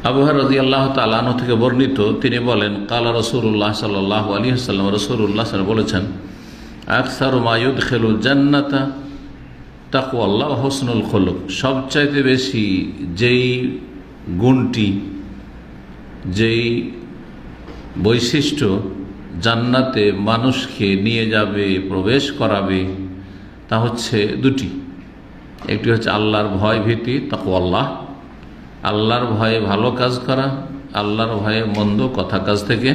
আবু হুরায়রা রাদিয়াল্লাহু তাআলা আনহু থেকে বর্ণিত, তিনি বলেন, কালা রাসূলুল্লাহ সাল্লাল্লাহু আলাইহি ওয়াসাল্লাম, রাসূলুল্লাহ সাল্লাল্লাহু আলাইহি ওয়াসাল্লাম বলেছেন, আকসারু মা ইউদখিলুল জান্নাতা তাকওয়াল্লাহ ওয়া হুসনুল খুলুক। সবচাইতে বেশি যেই গুণটি, যেই বৈশিষ্ট্য জান্নাতে মানুষকে নিয়ে যাবে, প্রবেশ করাবে, তা হচ্ছে দুটি। একটি হচ্ছে আল্লাহর ভয় ভীতি, তাকওয়াল্লাহ, আল্লাহর ভয়ে ভালো কাজ করা, আল্লাহর ভয়ে মন্দ কথা কাজ থেকে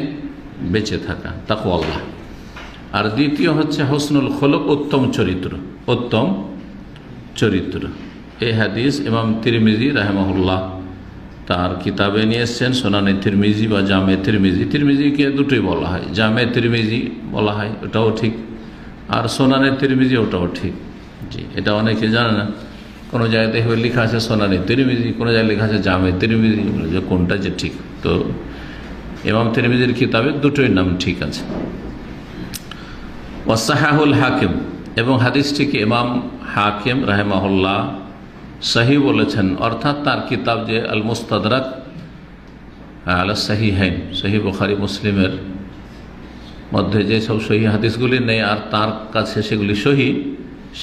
বেঁচে থাকা, তাকওয়াল্লাহ। আর দ্বিতীয় হচ্ছে হুসনুল খুলুক, উত্তম চরিত্র, উত্তম চরিত্র। এই হাদিস ইমাম তিরমিজি রাহিমাহুল্লাহ তার কিতাবে নিয়ে এসছেন, সুনানে তিরমিজি বা জামে তিরমিজি। তিরমিজিকে দুটোই বলা হয়, জামে তিরমিজি বলা হয়, ওটাও ঠিক, আর সুনানে তিরমিজি, ওটাও ঠিক। জি, এটা অনেকে জানে না। কোনো জায়গায় দেখবে লেখা আছে সুনানে তিরমিজি, কোনো জায়গায় লেখা আছে জামে তিরমিজি, যে কোনটা যে ঠিক। তো ইমাম তিরমিজির কিতাবে দুটোই নাম ঠিক আছে। ওয়াসাহাহুল হাকিম, এবং হাদিসটিকে ইমাম হাকিম রাহিমাহুল্লাহ সহি বলেছেন, অর্থাৎ তার কিতাব যে আল মুস্তাদরাক আলা সহিহাইন, সহি বুখারী মুসলিমের মধ্যে যে সব সহি হাদিসগুলি নেই আর তার কাছে সেগুলি সহি,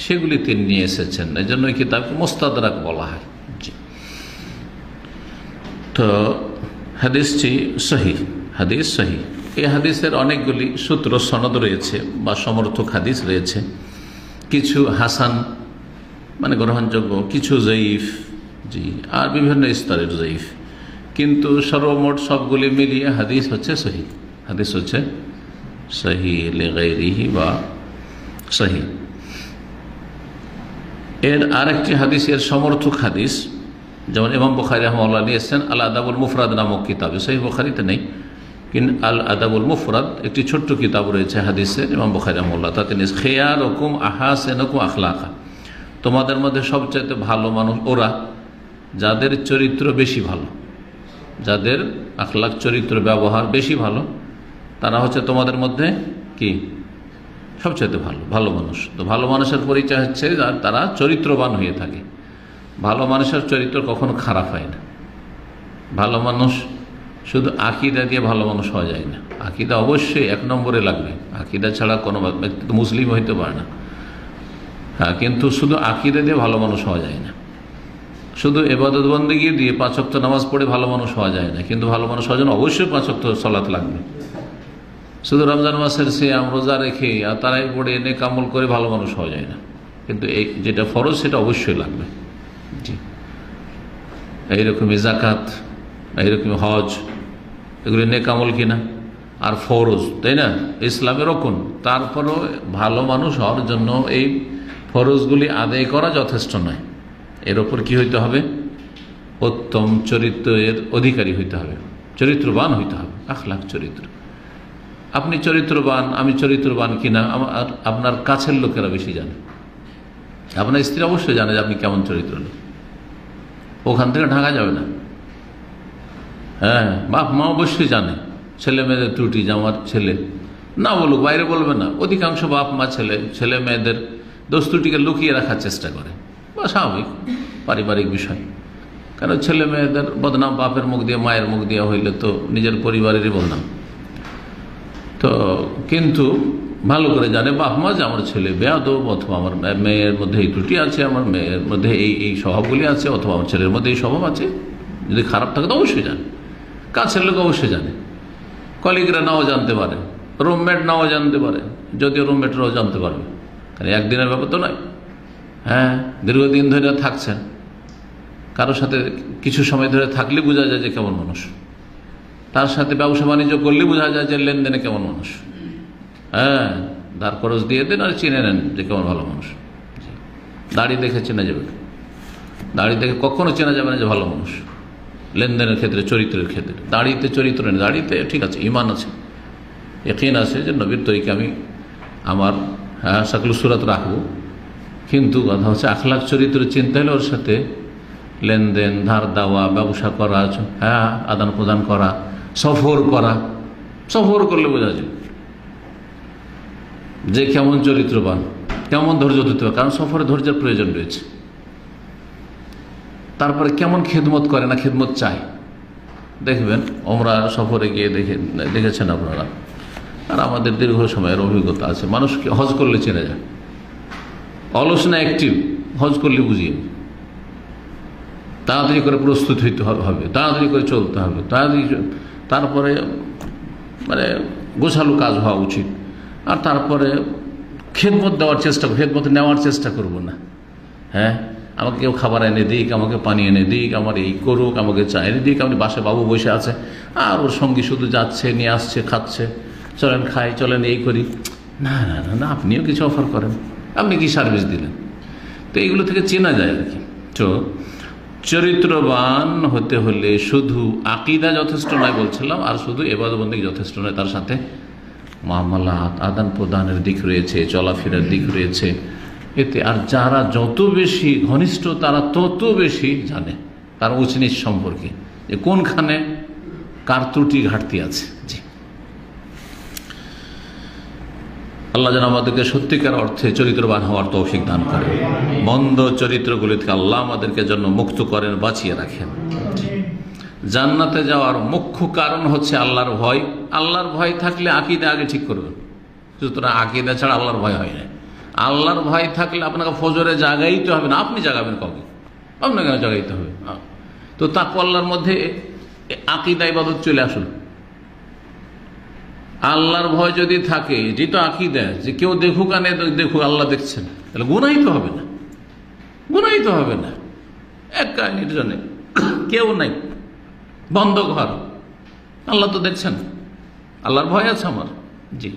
সেগুলি তিনি নিয়ে এসেছেন। এই জন্য এই কিতাবকে মুস্তাদরাক বলা হয়। জি, তো হাদিসটি সহি, হাদিস সহি। এই হাদিসের অনেকগুলি সূত্র সনদ রয়েছে বা সমর্থক হাদিস রয়েছে, কিছু হাসান মানে গ্রহণযোগ্য, কিছু জয়ীফ, জি, আর বিভিন্ন স্তরের জয়ীফ, কিন্তু সর্বমোট সবগুলি মিলিয়ে হাদিস হচ্ছে সহি, হাদিস হচ্ছে সহি লিগাইরিহি বা সহি। এর আরেকটি হাদিস, এর সমর্থক হাদিস, যেমন ইমাম বুখারী রাহিমাহুল্লাহ নিয়েছেন আল আদাবুল মুফরাদ নামক কিতাবে, সহি বুখারীতে নেই, কিন্তু আল আদাবুল মুফরাদ একটি ছোট্ট কিতাব রয়েছে হাদিসের, ইমাম বুখারী রাহিমাহুল্লাহ, তাতে নিয়েছে খিয়ারুকুম আহসানুকুম আখলাকা, তোমাদের মধ্যে সবচাইতে ভালো মানুষ ওরা যাদের চরিত্র বেশি ভালো, যাদের আখলাক চরিত্র ব্যবহার বেশি ভালো, তারা হচ্ছে তোমাদের মধ্যে কি সবচাইতে ভালো, ভালো মানুষ। তো ভালো মানুষের পরিচয় হচ্ছে তারা চরিত্রবান হয়ে থাকে। ভালো মানুষের চরিত্র কখনো খারাপ হয় না। ভালো মানুষ শুধু আকীদা দিয়ে ভালো মানুষ হওয়া যায় না, আকীদা অবশ্যই এক নম্বরে লাগবে, আকীদা ছাড়া কোনো ব্যক্তি তো মুসলিম হইতে পারে না। হ্যাঁ, কিন্তু শুধু আকীদা দিয়ে ভালো মানুষ হওয়া যায় না, শুধু ইবাদত বন্দেগী দিয়ে 5 ওয়াক্ত নামাজ পড়ে ভালো মানুষ হওয়া যায় না, কিন্তু ভালো মানুষ হওয়ার জন্য অবশ্যই 5 ওয়াক্ত সালাত লাগবে। শুধু রমজান মাসের সিয়াম রোজা রেখে আর তারাই পড়ে নেক আমল করে ভালো মানুষ হওয়া যায় না, কিন্তু এই যেটা ফরজ সেটা অবশ্যই লাগবে। জি, এইরকমই যাকাত, এইরকম হজ, এগুলি নেক আমল কিনা আর ফরজ, তাই না, ইসলামের রকম। তারপরেও ভালো মানুষ হওয়ার জন্য এই ফরজগুলি আদায় করা যথেষ্ট নয়, এর ওপর কি হইতে হবে, উত্তম চরিত্রের অধিকারী হইতে হবে, চরিত্রবান হইতে হবে, আখলাক চরিত্র। আপনি চরিত্রবান, আমি চরিত্রবান কিনা আপনার কাছের লোকেরা বেশি জানে। আপনার স্ত্রী অবশ্যই জানে যে আপনি কেমন চরিত্র লোক, ওখান থেকে ঢাকা যাবে না। হ্যাঁ, বাপ মা অবশ্যই জানে ছেলে মেয়েদের ত্রুটি, যে আমার ছেলে না বলুক, বাইরে বলবে না, অধিকাংশ বাপ মা ছেলে মেয়েদের দোষ ত্রুটিকে লুকিয়ে রাখার চেষ্টা করে, বা স্বাভাবিক পারিবারিক বিষয়। কারণ ছেলে মেয়েদের বদনাম বাপের মুখ দিয়ে মায়ের মুখ দিয়ে হইলে তো নিজের পরিবারেরই বদনাম। তো কিন্তু ভালো করে জানে বাপ মা যে আমার ছেলে বেয়াদব, অথবা আমার মেয়ের মধ্যে এই ত্রুটি আছে, আমার মেয়ের মধ্যে এই স্বভাবগুলি আছে, অথবা আমার ছেলের মধ্যে এই স্বভাব আছে। যদি খারাপ থাকে তো অবশ্যই জানে, কাছের লোক অবশ্যই জানে, কলিগরা নাও জানতে পারে, রুমমেট নাও জানতে পারে, যদিও রুমমেটরাও জানতে পারবে, কারণ একদিনের ব্যাপার তো নয়। হ্যাঁ, দীর্ঘদিন ধরে থাকছেন, কারোর সাথে কিছু সময় ধরে থাকলে বোঝা যায় যে কেমন মানুষ, তার সাথে ব্যবসা বাণিজ্য করলে বোঝা যায় যে লেনদেনে কেমন মানুষ। হ্যাঁ, ধার খরচ দিয়ে দেন আর চিনে নেন যে কেমন ভালো মানুষ। দাড়ি দেখে চেনা যাবে, দাড়ি দেখে কখনো চেনা যাবে না যে ভালো মানুষ। লেনদেনের ক্ষেত্রে, চরিত্রের ক্ষেত্রে, দাড়িতে চরিত্র নেই, দাড়িতে ঠিক আছে ঈমান আছে, ইয়াকিন আছে যে নবীর তরিকে আমি আমার শাকলু সুরাত রাখবো, কিন্তু কথা হচ্ছে আখলাক চরিত্র চিন্তা হলে ওর সাথে লেনদেন, ধার দেওয়া, ব্যবসা করা, হ্যাঁ আদান প্রদান করা, সফর করা, সফর করলে বোঝা যায় যে কেমন চরিত্রবান, কেমন ধৈর্য ধরতে হবে, কারণ সফরে ধৈর্যের প্রয়োজন রয়েছে। তারপরে কেমন খেদমত করে না, খেদমত চায়, দেখবেন ওমরা সফরে গিয়ে দেখেছেন আপনারা, আর আমাদের দীর্ঘ সময়ের অভিজ্ঞতা আছে, মানুষকে হজ করলে চেনে যায়, অলস না অ্যাক্টিভ, হজ করলে বুঝিয়ে, তাড়াতাড়ি করে প্রস্তুত হইতে হবে, তাড়াতাড়ি করে চলতে হবে, তাড়াতাড়ি, তারপরে মানে গোছালো কাজ হওয়া উচিত। আর তারপরে খেদমত দেওয়ার চেষ্টা, খেদমত নেওয়ার চেষ্টা করব না। হ্যাঁ, আমাকে কেউ খাবার এনে দিক, আমাকে পানি এনে দিক, আমার এই করুক, আমাকে চা এনে দিক, আপনি বাসায় বাবু বসে আছে আর ওর সঙ্গী শুধু যাচ্ছে, নিয়ে আসছে, খাচ্ছে, চলেন খাই, চলেন এই করি। না না না না, আপনিও কিছু অফার করেন, আপনি কি সার্ভিস দিলেন? তো এইগুলো থেকে চেনা যায় আর কি। তো চরিত্রবান হতে হলে শুধু আকীদা যথেষ্ট নয় বলছিলাম, আর শুধু ইবাদত বন্দেগী যথেষ্ট নয়, তার সাথে মামলাত, আদান প্রদানের দিক রয়েছে, চলাফেরার দিক রয়েছে এতে। আর যারা যত বেশি ঘনিষ্ঠ তারা তত বেশি জানে তার উঁচ নিচ সম্পর্কে, যে কোনখানে কার ত্রুটি ঘাটতি আছে। জি, আল্লাহ যেন আমাদেরকে সত্যিকার অর্থে চরিত্রবান হওয়ার তৌফিক দান করেন, মন্দ চরিত্রগুলি থেকে আল্লাহ আমাদেরকে জন্য মুক্ত করেন, বাঁচিয়ে রাখেন। জান্নাতে যাওয়ার মুখ্য কারণ হচ্ছে আল্লাহর ভয়। আল্লাহর ভয় থাকলে আকীদা আগে ঠিক করবেন, সুতরাং আকীদা ছাড়া আল্লাহর ভয় হয় না। আল্লাহর ভয় থাকলে আপনাকে ফজরে জাগাইতে হবে না, আপনি জাগাবেন কাউকে, আপনাকে জাগাইতে হবে। তো তাকওয়া আল্লাহর মধ্যে আকীদা ইবাদত চলে আসুন। আল্লাহর ভয় যদি থাকে, যেটা আকীদা, যে কেউ দেখুক আর দেখুক আল্লাহ দেখছেন, তাহলে গুনাহই তো হবে না, গুনাহই তো হবে না। একা নির্জনে, কেউ নাই, বন্ধ ঘর, আল্লাহ তো দেখছেন, আল্লাহর ভয় আছে আমার। জি।